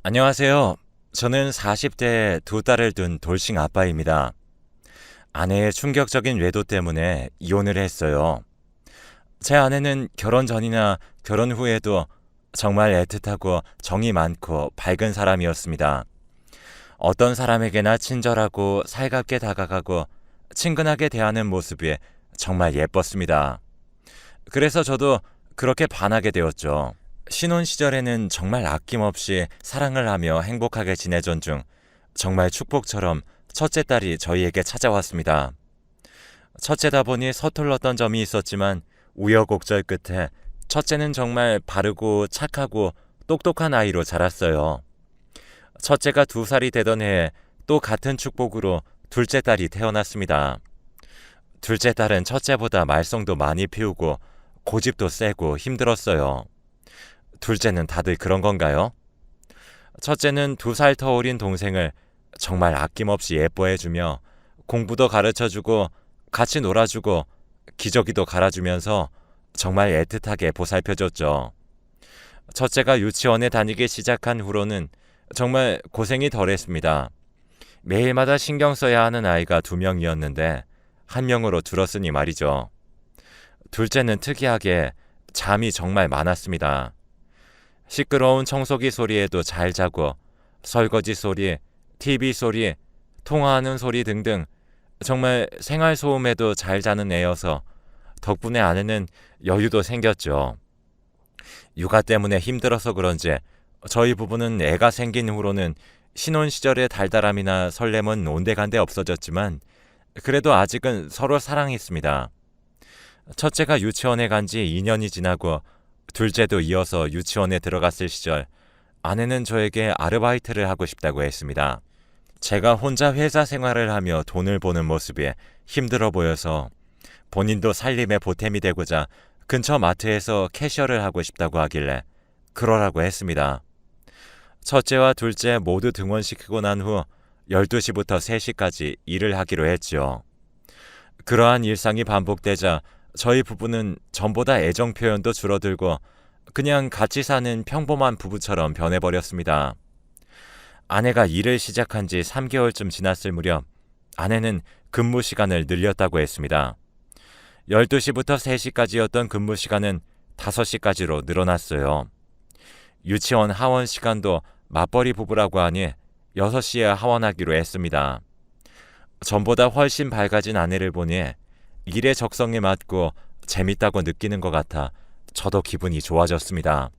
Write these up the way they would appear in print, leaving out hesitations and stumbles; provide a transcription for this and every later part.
안녕하세요. 저는 40대에 두 딸을 둔 돌싱 아빠입니다. 아내의 충격적인 외도 때문에 이혼을 했어요. 제 아내는 결혼 전이나 결혼 후에도 정말 애틋하고 정이 많고 밝은 사람이었습니다. 어떤 사람에게나 친절하고 살갑게 다가가고 친근하게 대하는 모습이 정말 예뻤습니다. 그래서 저도 그렇게 반하게 되었죠. 신혼 시절에는 정말 아낌없이 사랑을 하며 행복하게 지내던 중 정말 축복처럼 첫째 딸이 저희에게 찾아왔습니다. 첫째다 보니 서툴렀던 점이 있었지만 우여곡절 끝에 첫째는 정말 바르고 착하고 똑똑한 아이로 자랐어요. 첫째가 2살이 되던 해에 또 같은 축복으로 둘째 딸이 태어났습니다. 둘째 딸은 첫째보다 말썽도 많이 피우고 고집도 세고 힘들었어요. 둘째는 다들 그런 건가요? 첫째는 2살 더 어린 동생을 정말 아낌없이 예뻐해주며 공부도 가르쳐주고 같이 놀아주고 기저귀도 갈아주면서 정말 애틋하게 보살펴줬죠. 첫째가 유치원에 다니기 시작한 후로는 정말 고생이 덜했습니다. 매일마다 신경 써야 하는 아이가 2명이었는데 1명으로 줄었으니 말이죠. 둘째는 특이하게 잠이 정말 많았습니다. 시끄러운 청소기 소리에도 잘 자고 설거지 소리, TV 소리, 통화하는 소리 등등 정말 생활 소음에도 잘 자는 애여서 덕분에 아내는 여유도 생겼죠. 육아 때문에 힘들어서 그런지 저희 부부는 애가 생긴 후로는 신혼 시절의 달달함이나 설렘은 온데간데 없어졌지만 그래도 아직은 서로 사랑했습니다. 첫째가 유치원에 간 지 2년이 지나고 둘째도 이어서 유치원에 들어갔을 시절 아내는 저에게 아르바이트를 하고 싶다고 했습니다. 제가 혼자 회사 생활을 하며 돈을 버는 모습이 힘들어 보여서 본인도 살림에 보탬이 되고자 근처 마트에서 캐셔를 하고 싶다고 하길래 그러라고 했습니다. 첫째와 둘째 모두 등원시키고 난 후 12시부터 3시까지 일을 하기로 했지요. 그러한 일상이 반복되자 저희 부부는 전보다 애정 표현도 줄어들고 그냥 같이 사는 평범한 부부처럼 변해버렸습니다. 아내가 일을 시작한 지 3개월쯤 지났을 무렵 아내는 근무 시간을 늘렸다고 했습니다. 12시부터 3시까지였던 근무 시간은 5시까지로 늘어났어요. 유치원 하원 시간도 맞벌이 부부라고 하니 6시에 하원하기로 했습니다. 전보다 훨씬 밝아진 아내를 보니 일의 적성에 맞고 재밌다고 느끼는 것 같아 저도 기분이 좋아졌습니다.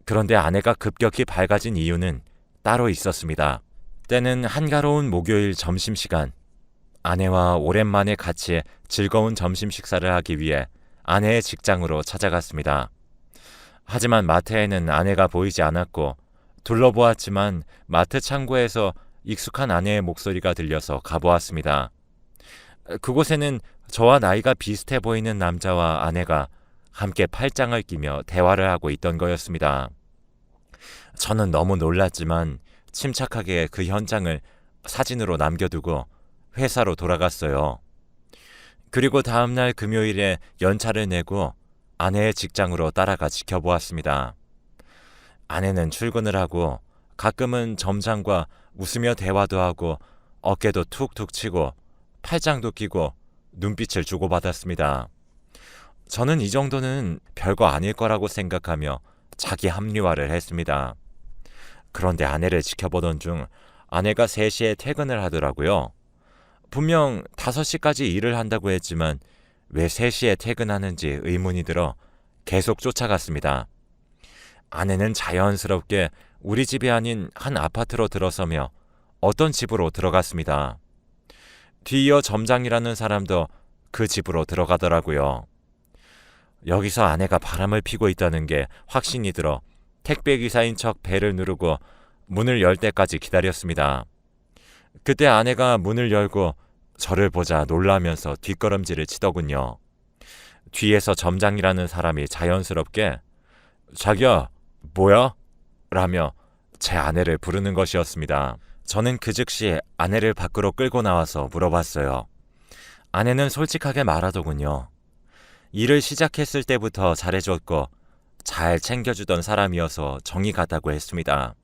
그런데 아내가 급격히 밝아진 이유는 따로 있었습니다. 때는 한가로운 목요일 점심시간. 아내와 오랜만에 같이 즐거운 점심 식사를 하기 위해 아내의 직장으로 찾아갔습니다. 하지만 마트에는 아내가 보이지 않았고 둘러보았지만 마트 창고에서 익숙한 아내의 목소리가 들려서 가보았습니다. 그곳에는 저와 나이가 비슷해 보이는 남자와 아내가 함께 팔짱을 끼며 대화를 하고 있던 거였습니다. 저는 너무 놀랐지만 침착하게 그 현장을 사진으로 남겨두고 회사로 돌아갔어요. 그리고 다음날 금요일에 연차를 내고 아내의 직장으로 따라가 지켜보았습니다. 아내는 출근을 하고 가끔은 점장과 웃으며 대화도 하고 어깨도 툭툭 치고 팔짱도 끼고 눈빛을 주고받았습니다. 저는 이 정도는 별거 아닐 거라고 생각하며 자기 합리화를 했습니다. 그런데 아내를 지켜보던 중 아내가 3시에 퇴근을 하더라고요. 분명 5시까지 일을 한다고 했지만 왜 3시에 퇴근하는지 의문이 들어 계속 쫓아갔습니다. 아내는 자연스럽게 우리 집이 아닌 한 아파트로 들어서며 어떤 집으로 들어갔습니다. 뒤이어 점장이라는 사람도 그 집으로 들어가더라고요. 여기서 아내가 바람을 피고 있다는 게 확신이 들어 택배기사인 척 벨을 누르고 문을 열 때까지 기다렸습니다. 그때 아내가 문을 열고 저를 보자 놀라면서 뒷걸음질을 치더군요. 뒤에서 점장이라는 사람이 자연스럽게 자기야, 뭐야? 라며 제 아내를 부르는 것이었습니다. 저는 그 즉시 아내를 밖으로 끌고 나와서 물어봤어요. 아내는 솔직하게 말하더군요. 일을 시작했을 때부터 잘해줬고 잘 챙겨주던 사람이어서 정이 갔다고 했습니다.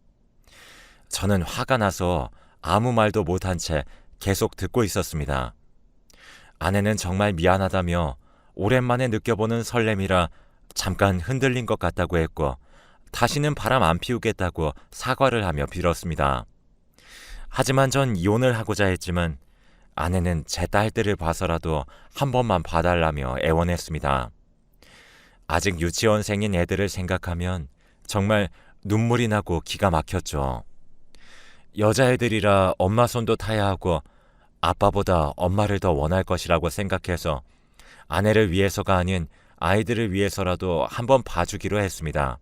저는 화가 나서 아무 말도 못한 채 계속 듣고 있었습니다. 아내는 정말 미안하다며 오랜만에 느껴보는 설렘이라 잠깐 흔들린 것 같다고 했고 다시는 바람 안 피우겠다고 사과를 하며 빌었습니다. 하지만 전 이혼을 하고자 했지만 아내는 제 딸들을 봐서라도 한 번만 봐달라며 애원했습니다. 아직 유치원생인 애들을 생각하면 정말 눈물이 나고 기가 막혔죠. 여자애들이라 엄마 손도 타야 하고 아빠보다 엄마를 더 원할 것이라고 생각해서 아내를 위해서가 아닌 아이들을 위해서라도 한번 봐주기로 했습니다.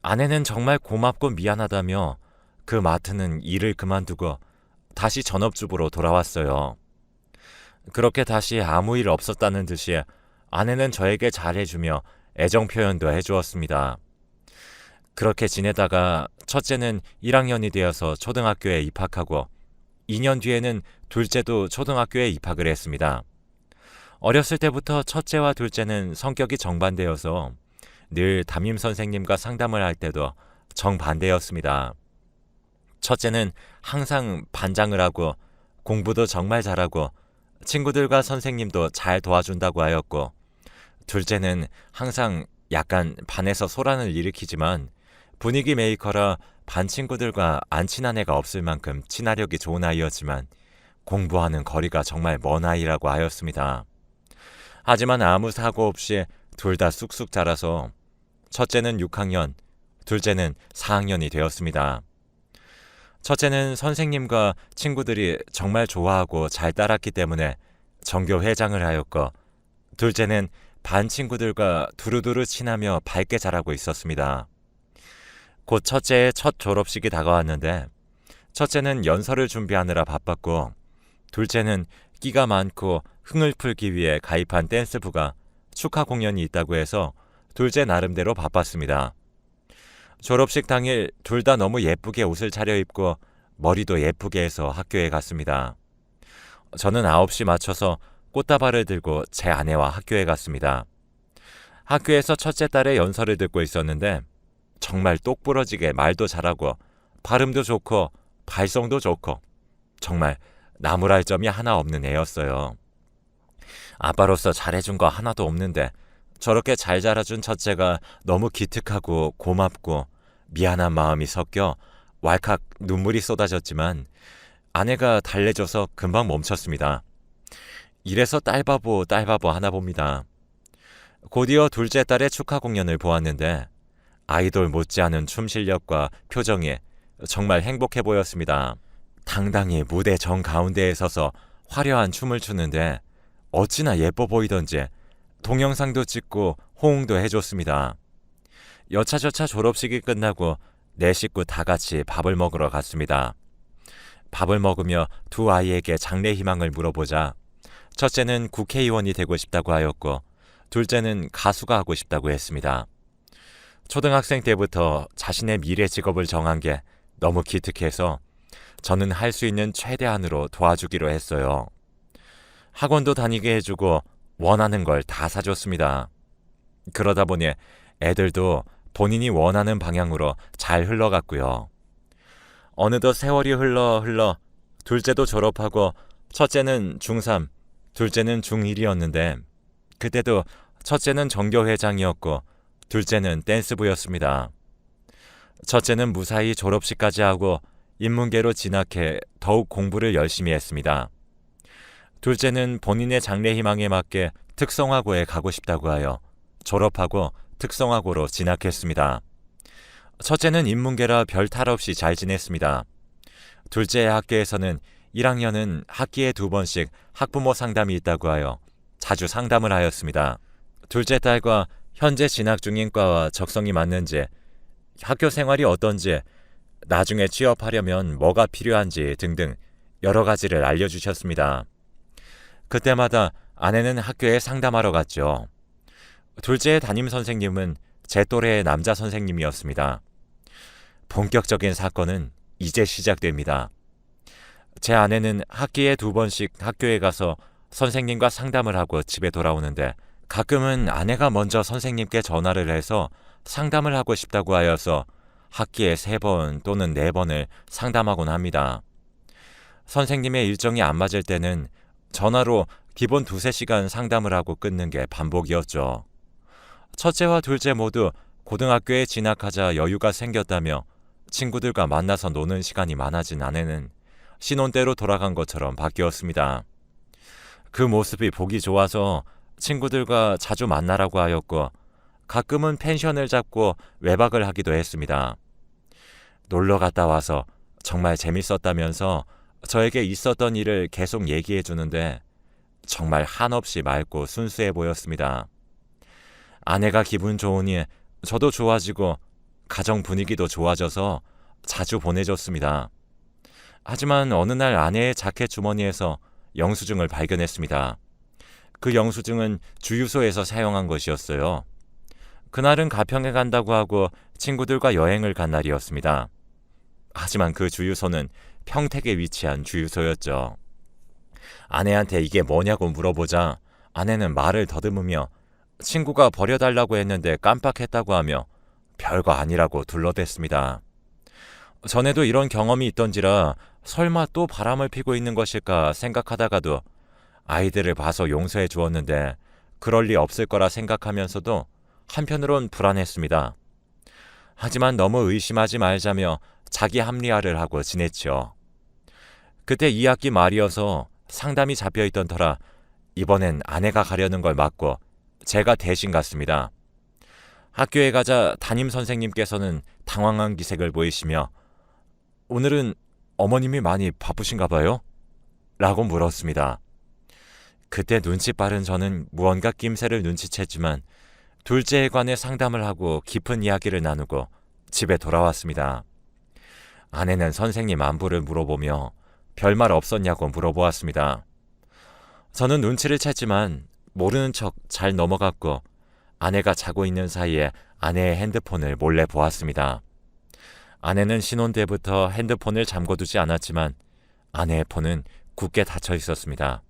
아내는 정말 고맙고 미안하다며 그 마트는 일을 그만두고 다시 전업주부로 돌아왔어요. 그렇게 다시 아무 일 없었다는 듯이 아내는 저에게 잘해주며 애정 표현도 해주었습니다. 그렇게 지내다가 첫째는 1학년이 되어서 초등학교에 입학하고 2년 뒤에는 둘째도 초등학교에 입학을 했습니다. 어렸을 때부터 첫째와 둘째는 성격이 정반대여서 늘 담임 선생님과 상담을 할 때도 정반대였습니다. 첫째는 항상 반장을 하고 공부도 정말 잘하고 친구들과 선생님도 잘 도와준다고 하였고 둘째는 항상 약간 반에서 소란을 일으키지만 분위기 메이커라 반 친구들과 안 친한 애가 없을 만큼 친화력이 좋은 아이였지만 공부하는 거리가 정말 먼 아이라고 하였습니다. 하지만 아무 사고 없이 둘 다 쑥쑥 자라서 첫째는 6학년, 둘째는 4학년이 되었습니다. 첫째는 선생님과 친구들이 정말 좋아하고 잘 따랐기 때문에 전교 회장을 하였고 둘째는 반 친구들과 두루두루 친하며 밝게 자라고 있었습니다. 곧 첫째의 첫 졸업식이 다가왔는데 첫째는 연설을 준비하느라 바빴고 둘째는 끼가 많고 흥을 풀기 위해 가입한 댄스부가 축하 공연이 있다고 해서 둘째 나름대로 바빴습니다. 졸업식 당일 둘 다 너무 예쁘게 옷을 차려입고 머리도 예쁘게 해서 학교에 갔습니다. 저는 9시 맞춰서 꽃다발을 들고 제 아내와 학교에 갔습니다. 학교에서 첫째 딸의 연설을 듣고 있었는데 정말 똑부러지게 말도 잘하고 발음도 좋고 발성도 좋고 정말 나무랄 점이 하나 없는 애였어요. 아빠로서 잘해준 거 하나도 없는데 저렇게 잘 자라준 첫째가 너무 기특하고 고맙고 미안한 마음이 섞여 왈칵 눈물이 쏟아졌지만 아내가 달래줘서 금방 멈췄습니다. 이래서 딸바보 하나 봅니다. 곧이어 둘째 딸의 축하 공연을 보았는데 아이돌 못지않은 춤 실력과 표정이 정말 행복해 보였습니다. 당당히 무대 정가운데에 서서 화려한 춤을 추는데 어찌나 예뻐 보이던지 동영상도 찍고 호응도 해줬습니다. 여차저차 졸업식이 끝나고 네 식구 다 같이 밥을 먹으러 갔습니다. 밥을 먹으며 두 아이에게 장래 희망을 물어보자 첫째는 국회의원이 되고 싶다고 하였고 둘째는 가수가 하고 싶다고 했습니다. 초등학생 때부터 자신의 미래 직업을 정한 게 너무 기특해서 저는 할 수 있는 최대한으로 도와주기로 했어요. 학원도 다니게 해주고 원하는 걸 다 사줬습니다. 그러다 보니 애들도 본인이 원하는 방향으로 잘 흘러갔고요. 어느덧 세월이 흘러 둘째도 졸업하고 첫째는 중3, 둘째는 중1이었는데 그때도 첫째는 전교회장이었고 둘째는 댄스부였습니다. 첫째는 무사히 졸업식까지 하고 인문계로 진학해 더욱 공부를 열심히 했습니다. 둘째는 본인의 장래 희망에 맞게 특성화고에 가고 싶다고 하여 졸업하고 특성화고로 진학했습니다. 첫째는 인문계라 별 탈 없이 잘 지냈습니다. 둘째의 학교에서는 1학년은 학기에 2번씩 학부모 상담이 있다고 하여 자주 상담을 하였습니다. 둘째 딸과 현재 진학 중인 과와 적성이 맞는지, 학교 생활이 어떤지, 나중에 취업하려면 뭐가 필요한지 등등 여러 가지를 알려주셨습니다. 그때마다 아내는 학교에 상담하러 갔죠. 둘째의 담임 선생님은 제 또래의 남자 선생님이었습니다. 본격적인 사건은 이제 시작됩니다. 제 아내는 학기에 2번씩 학교에 가서 선생님과 상담을 하고 집에 돌아오는데 가끔은 아내가 먼저 선생님께 전화를 해서 상담을 하고 싶다고 하여서 학기에 3번 또는 4번을 상담하곤 합니다. 선생님의 일정이 안 맞을 때는 전화로 기본 2~3시간 상담을 하고 끊는 게 반복이었죠. 첫째와 둘째 모두 고등학교에 진학하자 여유가 생겼다며 친구들과 만나서 노는 시간이 많아진 아내는 신혼 때로 돌아간 것처럼 바뀌었습니다. 그 모습이 보기 좋아서 친구들과 자주 만나라고 하였고 가끔은 펜션을 잡고 외박을 하기도 했습니다. 놀러 갔다 와서 정말 재밌었다면서 저에게 있었던 일을 계속 얘기해 주는데 정말 한없이 맑고 순수해 보였습니다. 아내가 기분 좋으니 저도 좋아지고 가정 분위기도 좋아져서 자주 보내줬습니다. 하지만 어느 날 아내의 자켓 주머니에서 영수증을 발견했습니다. 그 영수증은 주유소에서 사용한 것이었어요. 그날은 가평에 간다고 하고 친구들과 여행을 간 날이었습니다. 하지만 그 주유소는 평택에 위치한 주유소였죠. 아내한테 이게 뭐냐고 물어보자 아내는 말을 더듬으며 친구가 버려달라고 했는데 깜빡했다고 하며 별거 아니라고 둘러댔습니다. 전에도 이런 경험이 있던지라 설마 또 바람을 피고 있는 것일까 생각하다가도 아이들을 봐서 용서해 주었는데 그럴 리 없을 거라 생각하면서도 한편으론 불안했습니다. 하지만 너무 의심하지 말자며 자기 합리화를 하고 지냈죠. 그때 2학기 말이어서 상담이 잡혀있던 터라 이번엔 아내가 가려는 걸 막고 제가 대신 갔습니다. 학교에 가자 담임 선생님께서는 당황한 기색을 보이시며 오늘은 어머님이 많이 바쁘신가 봐요? 라고 물었습니다. 그때 눈치 빠른 저는 무언가 낌새를 눈치챘지만 둘째에 관해 상담을 하고 깊은 이야기를 나누고 집에 돌아왔습니다. 아내는 선생님 안부를 물어보며 별말 없었냐고 물어보았습니다. 저는 눈치를 챘지만 모르는 척 잘 넘어갔고 아내가 자고 있는 사이에 아내의 핸드폰을 몰래 보았습니다. 아내는 신혼 때부터 핸드폰을 잠궈두지 않았지만 아내의 폰은 굳게 닫혀 있었습니다.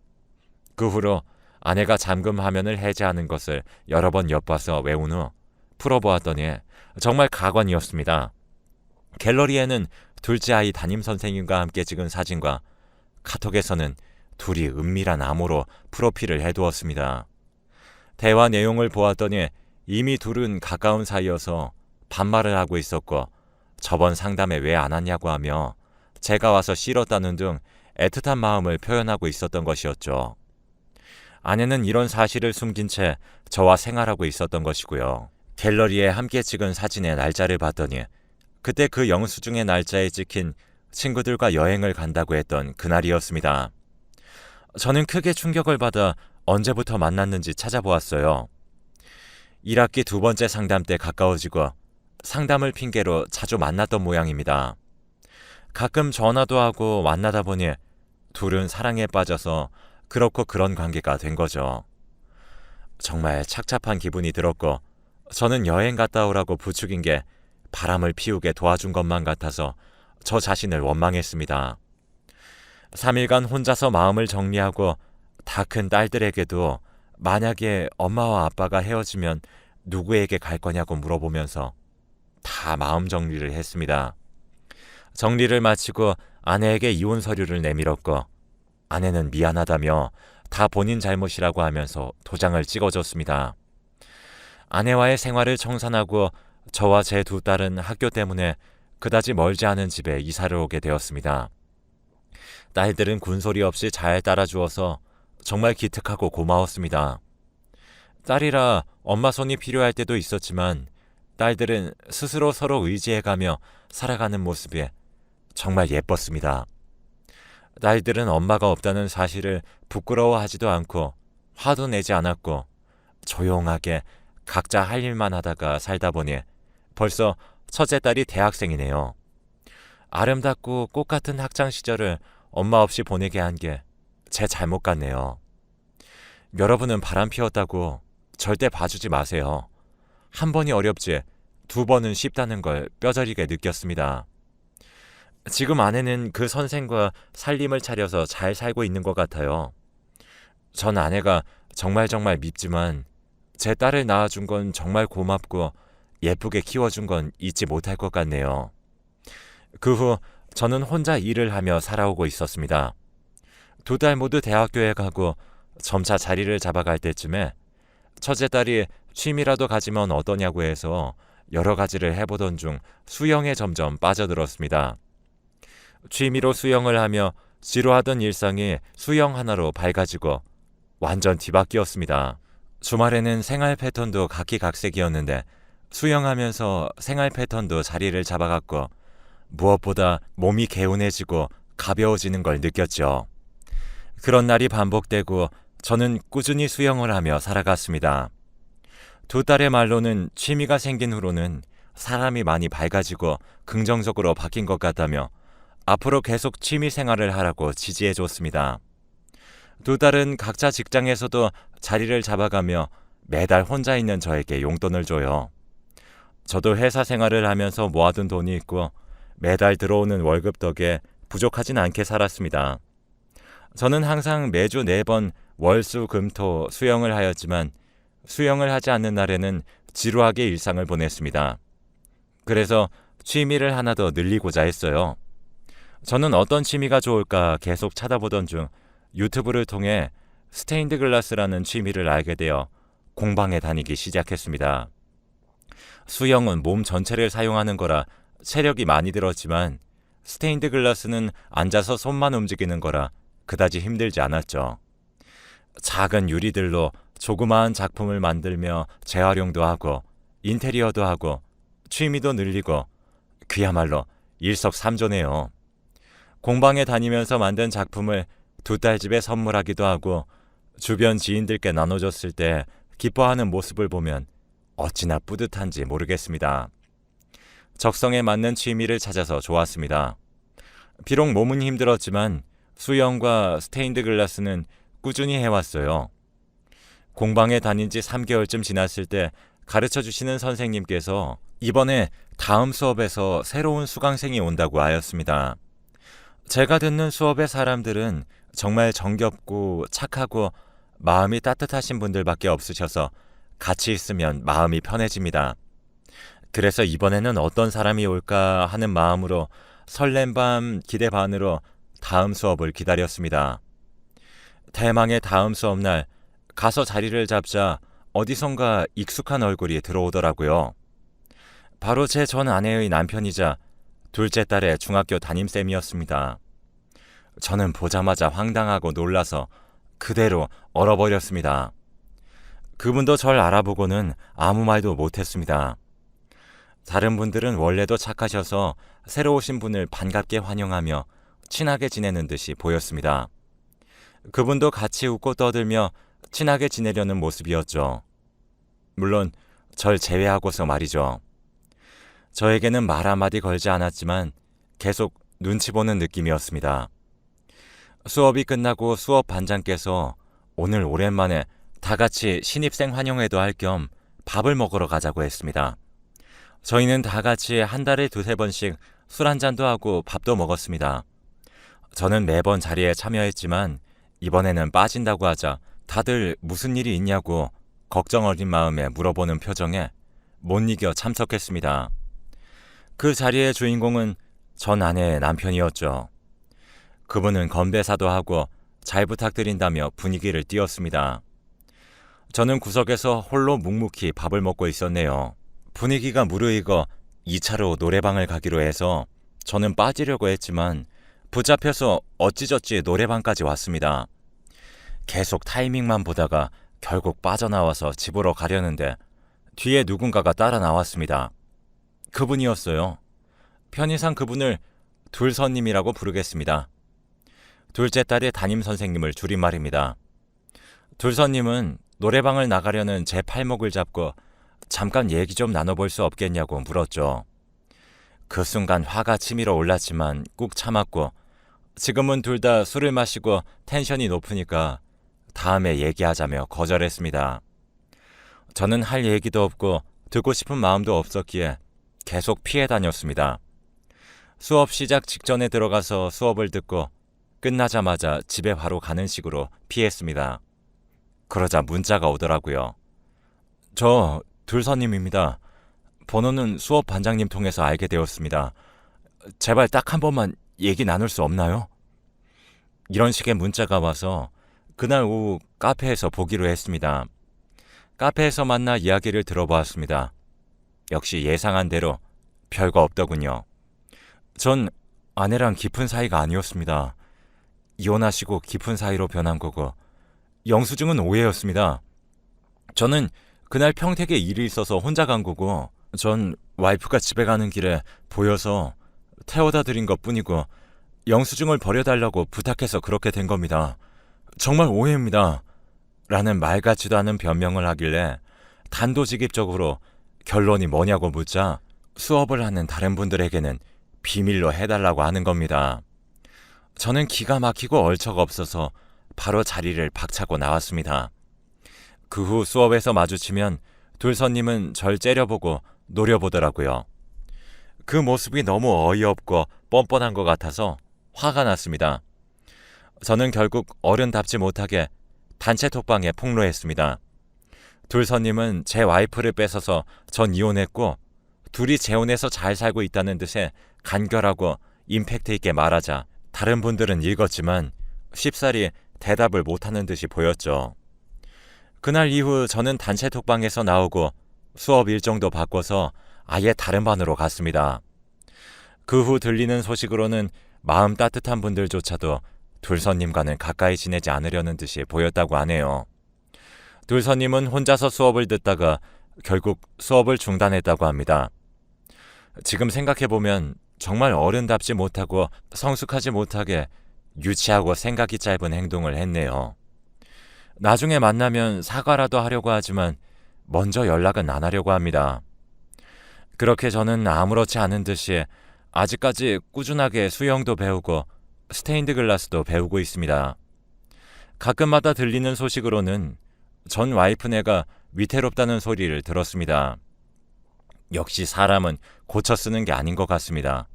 그 후로 아내가 잠금 화면을 해제하는 것을 여러 번 엿봐서 외운 후 풀어보았더니 정말 가관이었습니다. 갤러리에는 둘째 아이 담임 선생님과 함께 찍은 사진과 카톡에서는 둘이 은밀한 암호로 프로필을 해두었습니다. 대화 내용을 보았더니 이미 둘은 가까운 사이여서 반말을 하고 있었고 저번 상담에 왜 안 왔냐고 하며 제가 와서 싫었다는 등 애틋한 마음을 표현하고 있었던 것이었죠. 아내는 이런 사실을 숨긴 채 저와 생활하고 있었던 것이고요. 갤러리에 함께 찍은 사진의 날짜를 봤더니 그때 그 영수증의 날짜에 찍힌 친구들과 여행을 간다고 했던 그날이었습니다. 저는 크게 충격을 받아 언제부터 만났는지 찾아보았어요. 1학기 2번째 상담 때 가까워지고 상담을 핑계로 자주 만났던 모양입니다. 가끔 전화도 하고 만나다 보니 둘은 사랑에 빠져서 그렇고 그런 관계가 된 거죠. 정말 착잡한 기분이 들었고 저는 여행 갔다 오라고 부추긴 게 바람을 피우게 도와준 것만 같아서 저 자신을 원망했습니다. 3일간 혼자서 마음을 정리하고 다 큰 딸들에게도 만약에 엄마와 아빠가 헤어지면 누구에게 갈 거냐고 물어보면서 다 마음 정리를 했습니다. 정리를 마치고 아내에게 이혼 서류를 내밀었고 아내는 미안하다며 다 본인 잘못이라고 하면서 도장을 찍어줬습니다. 아내와의 생활을 청산하고 저와 제 2딸은 학교 때문에 그다지 멀지 않은 집에 이사를 오게 되었습니다. 딸들은 군소리 없이 잘 따라주어서 정말 기특하고 고마웠습니다. 딸이라 엄마 손이 필요할 때도 있었지만 딸들은 스스로 서로 의지해가며 살아가는 모습이 정말 예뻤습니다. 딸들은 엄마가 없다는 사실을 부끄러워하지도 않고 화도 내지 않았고 조용하게 각자 할 일만 하다가 살다 보니 벌써 첫째 딸이 대학생이네요. 아름답고 꽃 같은 학창 시절을 엄마 없이 보내게 한 게 제 잘못 같네요. 여러분은 바람 피웠다고 절대 봐주지 마세요. 한 번이 어렵지 2번은 쉽다는 걸 뼈저리게 느꼈습니다. 지금 아내는 그 선생과 살림을 차려서 잘 살고 있는 것 같아요. 전 아내가 정말 밉지만 제 딸을 낳아준 건 정말 고맙고 예쁘게 키워준 건 잊지 못할 것 같네요. 그 후 저는 혼자 일을 하며 살아오고 있었습니다. 2달 모두 대학교에 가고 점차 자리를 잡아갈 때쯤에 첫째 딸이 취미라도 가지면 어떠냐고 해서 여러 가지를 해보던 중 수영에 점점 빠져들었습니다. 취미로 수영을 하며 지루하던 일상이 수영 하나로 밝아지고 완전 뒤바뀌었습니다. 주말에는 생활 패턴도 각기각색이었는데 수영하면서 생활 패턴도 자리를 잡아갔고 무엇보다 몸이 개운해지고 가벼워지는 걸 느꼈죠. 그런 날이 반복되고 저는 꾸준히 수영을 하며 살아갔습니다. 2딸의 말로는 취미가 생긴 후로는 사람이 많이 밝아지고 긍정적으로 바뀐 것 같다며 앞으로 계속 취미 생활을 하라고 지지해줬습니다. 2딸은 각자 직장에서도 자리를 잡아가며 매달 혼자 있는 저에게 용돈을 줘요. 저도 회사 생활을 하면서 모아둔 돈이 있고 매달 들어오는 월급 덕에 부족하진 않게 살았습니다. 저는 항상 매주 4번 월수금토 수영을 하였지만 수영을 하지 않는 날에는 지루하게 일상을 보냈습니다. 그래서 취미를 하나 더 늘리고자 했어요. 저는 어떤 취미가 좋을까 계속 찾아보던 중 유튜브를 통해 스테인드 글라스라는 취미를 알게 되어 공방에 다니기 시작했습니다. 수영은 몸 전체를 사용하는 거라 체력이 많이 들었지만 스테인드 글라스는 앉아서 손만 움직이는 거라 그다지 힘들지 않았죠. 작은 유리들로 조그마한 작품을 만들며 재활용도 하고 인테리어도 하고 취미도 늘리고 그야말로 일석삼조네요. 공방에 다니면서 만든 작품을 2딸 집에 선물하기도 하고 주변 지인들께 나눠줬을 때 기뻐하는 모습을 보면 어찌나 뿌듯한지 모르겠습니다. 적성에 맞는 취미를 찾아서 좋았습니다. 비록 몸은 힘들었지만 수영과 스테인드 글라스는 꾸준히 해왔어요. 공방에 다닌 지 3개월쯤 지났을 때 가르쳐주시는 선생님께서 이번에 다음 수업에서 새로운 수강생이 온다고 하였습니다. 제가 듣는 수업의 사람들은 정말 정겹고 착하고 마음이 따뜻하신 분들밖에 없으셔서 같이 있으면 마음이 편해집니다. 그래서 이번에는 어떤 사람이 올까 하는 마음으로 설렘 반 기대 반으로 다음 수업을 기다렸습니다. 대망의 다음 수업날 가서 자리를 잡자 어디선가 익숙한 얼굴이 들어오더라고요. 바로 제 전 아내의 남편이자 둘째 딸의 중학교 담임쌤이었습니다. 저는 보자마자 황당하고 놀라서 그대로 얼어버렸습니다. 그분도 절 알아보고는 아무 말도 못했습니다. 다른 분들은 원래도 착하셔서 새로 오신 분을 반갑게 환영하며 친하게 지내는 듯이 보였습니다. 그분도 같이 웃고 떠들며 친하게 지내려는 모습이었죠. 물론 절 제외하고서 말이죠. 저에게는 말 한마디 걸지 않았지만 계속 눈치 보는 느낌이었습니다. 수업이 끝나고 수업 반장께서 오늘 오랜만에 다 같이 신입생 환영회도 할 겸 밥을 먹으러 가자고 했습니다. 저희는 다 같이 한 달에 2-3번씩 술 한잔도 하고 밥도 먹었습니다. 저는 매번 자리에 참여했지만 이번에는 빠진다고 하자 다들 무슨 일이 있냐고 걱정 어린 마음에 물어보는 표정에 못 이겨 참석했습니다. 그 자리의 주인공은 전 아내의 남편이었죠. 그분은 건배사도 하고 잘 부탁드린다며 분위기를 띄웠습니다. 저는 구석에서 홀로 묵묵히 밥을 먹고 있었네요. 분위기가 무르익어 2차로 노래방을 가기로 해서 저는 빠지려고 했지만 붙잡혀서 어찌저찌 노래방까지 왔습니다. 계속 타이밍만 보다가 결국 빠져나와서 집으로 가려는데 뒤에 누군가가 따라 나왔습니다. 그분이었어요. 편의상 그분을 둘선님이라고 부르겠습니다. 둘째 딸의 담임선생님을 줄임말입니다. 둘선님은 노래방을 나가려는 제 팔목을 잡고 잠깐 얘기 좀 나눠볼 수 없겠냐고 물었죠. 그 순간 화가 치밀어 올랐지만 꾹 참았고 지금은 둘 다 술을 마시고 텐션이 높으니까 다음에 얘기하자며 거절했습니다. 저는 할 얘기도 없고 듣고 싶은 마음도 없었기에 계속 피해 다녔습니다. 수업 시작 직전에 들어가서 수업을 듣고 끝나자마자 집에 바로 가는 식으로 피했습니다. 그러자 문자가 오더라고요. 저 둘선님입니다. 번호는 수업 반장님 통해서 알게 되었습니다. 제발 딱 한 번만 얘기 나눌 수 없나요? 이런 식의 문자가 와서 그날 오후 카페에서 보기로 했습니다. 카페에서 만나 이야기를 들어보았습니다. 역시 예상한 대로 별거 없더군요. 전 아내랑 깊은 사이가 아니었습니다. 이혼하시고 깊은 사이로 변한 거고, 영수증은 오해였습니다. 저는 그날 평택에 일이 있어서 혼자 간 거고, 전 와이프가 집에 가는 길에 보여서 태워다 드린 것 뿐이고, 영수증을 버려달라고 부탁해서 그렇게 된 겁니다. 정말 오해입니다. 라는 말 같지도 않은 변명을 하길래 단도직입적으로 결론이 뭐냐고 묻자 수업을 하는 다른 분들에게는 비밀로 해달라고 하는 겁니다. 저는 기가 막히고 얼처가 없어서 바로 자리를 박차고 나왔습니다. 그 후 수업에서 마주치면 둘선님은 절 째려보고 노려보더라고요. 그 모습이 너무 어이없고 뻔뻔한 것 같아서 화가 났습니다. 저는 결국 어른답지 못하게 단체 톡방에 폭로했습니다. 둘선님은 제 와이프를 뺏어서 전 이혼했고 둘이 재혼해서 잘 살고 있다는 듯의 간결하고 임팩트 있게 말하자 다른 분들은 읽었지만 쉽사리 대답을 못하는 듯이 보였죠. 그날 이후 저는 단체 톡방에서 나오고 수업 일정도 바꿔서 아예 다른 반으로 갔습니다. 그 후 들리는 소식으로는 마음 따뜻한 분들조차도 둘선님과는 가까이 지내지 않으려는 듯이 보였다고 하네요. 둘선님은 혼자서 수업을 듣다가 결국 수업을 중단했다고 합니다. 지금 생각해보면 정말 어른답지 못하고 성숙하지 못하게 유치하고 생각이 짧은 행동을 했네요. 나중에 만나면 사과라도 하려고 하지만 먼저 연락은 안 하려고 합니다. 그렇게 저는 아무렇지 않은 듯이 아직까지 꾸준하게 수영도 배우고 스테인드 글라스도 배우고 있습니다. 가끔마다 들리는 소식으로는 전 와이프네가 위태롭다는 소리를 들었습니다. 역시 사람은 고쳐 쓰는 게 아닌 것 같습니다.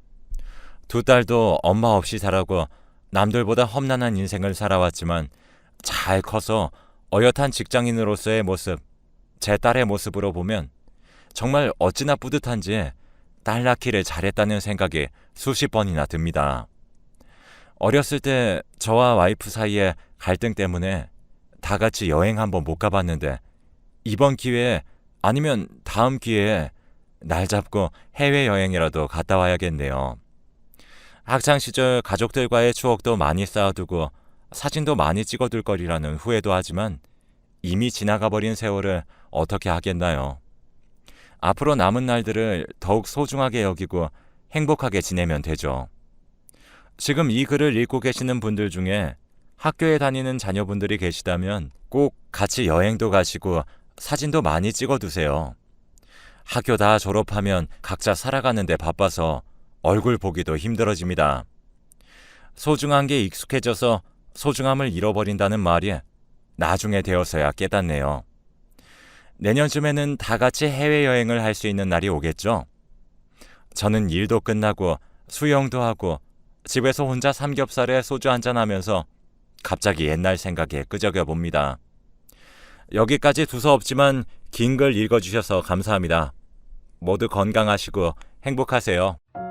두 딸도 엄마 없이 자라고 남들보다 험난한 인생을 살아왔지만 잘 커서 어엿한 직장인으로서의 모습, 제 딸의 모습으로 보면 정말 어찌나 뿌듯한지 딸 낳기를 잘했다는 생각이 수십 번이나 듭니다. 어렸을 때 저와 와이프 사이에 갈등 때문에 다 같이 여행 한번 못 가봤는데 이번 기회에 아니면 다음 기회에 날 잡고 해외여행이라도 갔다 와야겠네요. 학창시절 가족들과의 추억도 많이 쌓아두고 사진도 많이 찍어둘 거리라는 후회도 하지만 이미 지나가버린 세월을 어떻게 하겠나요. 앞으로 남은 날들을 더욱 소중하게 여기고 행복하게 지내면 되죠. 지금 이 글을 읽고 계시는 분들 중에 학교에 다니는 자녀분들이 계시다면 꼭 같이 여행도 가시고 사진도 많이 찍어두세요. 학교 다 졸업하면 각자 살아가는 데 바빠서 얼굴 보기도 힘들어집니다. 소중한 게 익숙해져서 소중함을 잃어버린다는 말이 나중에 되어서야 깨닫네요. 내년쯤에는 다 같이 해외여행을 할 수 있는 날이 오겠죠? 저는 일도 끝나고 수영도 하고 집에서 혼자 삼겹살에 소주 한잔하면서 갑자기 옛날 생각에 끄적여 봅니다. 여기까지 두서없지만 긴 글 읽어주셔서 감사합니다. 모두 건강하시고 행복하세요.